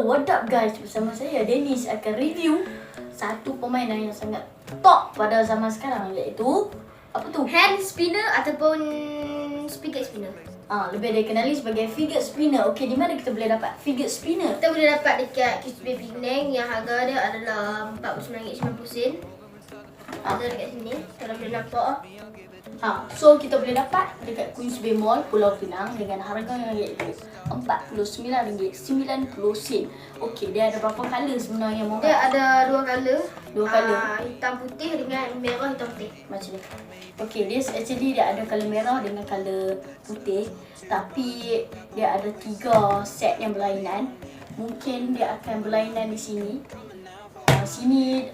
Yo, what up guys? Bersama saya Dennis akan review satu permainan yang sangat top pada zaman sekarang, iaitu apa tu? Hand spinner ataupun spigot spinner. Lebih dikenali sebagai fidget spinner. Okey, di mana kita boleh dapat fidget spinner? Kita boleh dapat dekat QCB Penang yang harga dia adalah RM49.90. Ada dekat sini, kalau boleh nampak. So kita boleh dapat dekat Queens Bay Mall Pulau Pinang dengan harga yang iaitu RM49.90. Okey, dia ada berapa color sebenarnya, Mohamad? Dia ada dua color. Dua color. Hitam putih dengan merah hitam putih. Macam ni. Okey, dia ada color merah dengan color putih, tapi dia ada 3 set yang berlainan. Mungkin dia akan berlainan di sini. Sini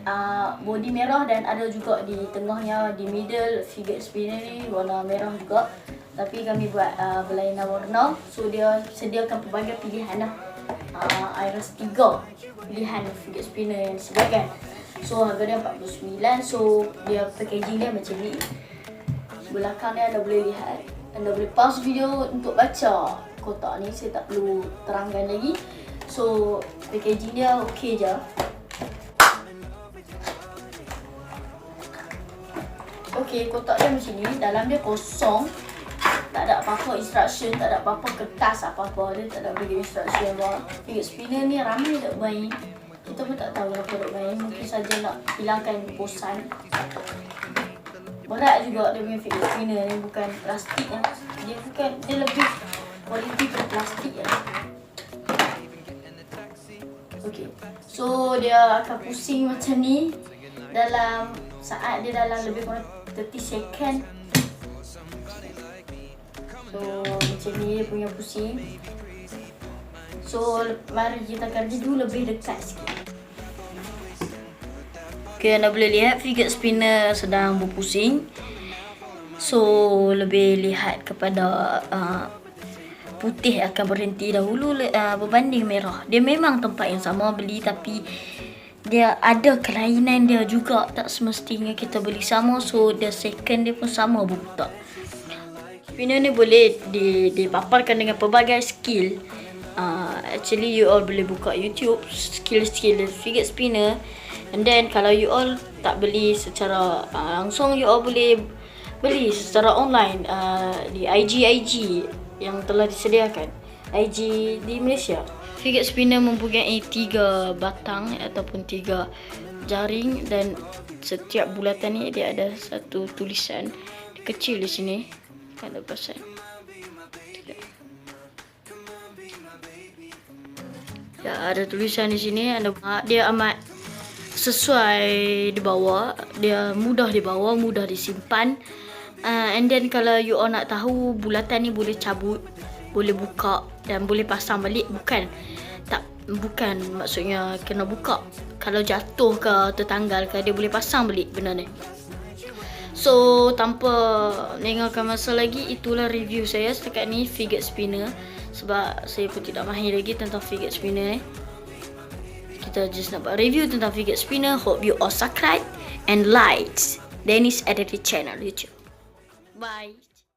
body merah dan ada juga di tengahnya, di middle fidget spinner ni warna merah juga. Tapi kami buat berlainan warna. So dia sediakan pelbagai pilihan lah. I rasa 3 pilihan fidget spinner yang disediakan. So harga dia RM49. So dia packaging dia macam ni. Belakang dia anda boleh lihat. Anda boleh pause video untuk baca kotak ni. Saya tak perlu terangkan lagi. So packaging dia okey je. Okey, kotak dia macam ni. Dalam dia kosong. Tak ada apa-apa instruction, tak ada apa-apa kertas apa-apa. Dia tak ada bagi instruction apa. Fidget spinner ni ramai nak main. Kita pun tak tahu apa nak main. Mungkin saja nak hilangkan bosan. Berat juga dia punya fidget spinner ni, bukan plastik lah. Dia lebih kualiti ke plastik lah. Okey. So dia akan pusing macam ni. Dalam saat dia dalam lebih kurang 30 second. So macam ni dia punya pusing. So mari kita akan review lebih dekat sikit. Okay, anda boleh lihat fidget spinner sedang berpusing. So lebih lihat kepada putih akan berhenti dahulu berbanding merah. Dia memang tempat yang sama beli, tapi dia ada kelainan dia juga. Tak semestinya kita beli sama. So the second dia pun sama berputar. Spinner ni boleh dipaparkan dengan pelbagai skill. Actually you all boleh buka YouTube skill fidget spinner. And then kalau you all tak beli secara langsung, you all boleh beli secara online di IG yang telah disediakan. IG di Malaysia. Fidget spinner mempunyai 3 batang ataupun 3 jaring, dan setiap bulatan ni dia ada satu tulisan kecil di sini. Ada pasal. Ya, ada tulisan di sini. Dia amat sesuai dibawa. Dia mudah dibawa, mudah disimpan. And then kalau you all nak tahu, bulatan ni boleh cabut, boleh buka dan boleh pasang balik. Bukan maksudnya kena buka. Kalau jatuh ke tertanggal ke, dia boleh pasang balik benda ni. So tanpa lengahkan masa lagi, itulah review saya setakat ni fidget spinner. Sebab saya pun tidak mahir lagi tentang fidget spinner. Kita just nak buat review tentang fidget spinner. Hope you all subscribe and like Dennis Edited channel YouTube. Bye.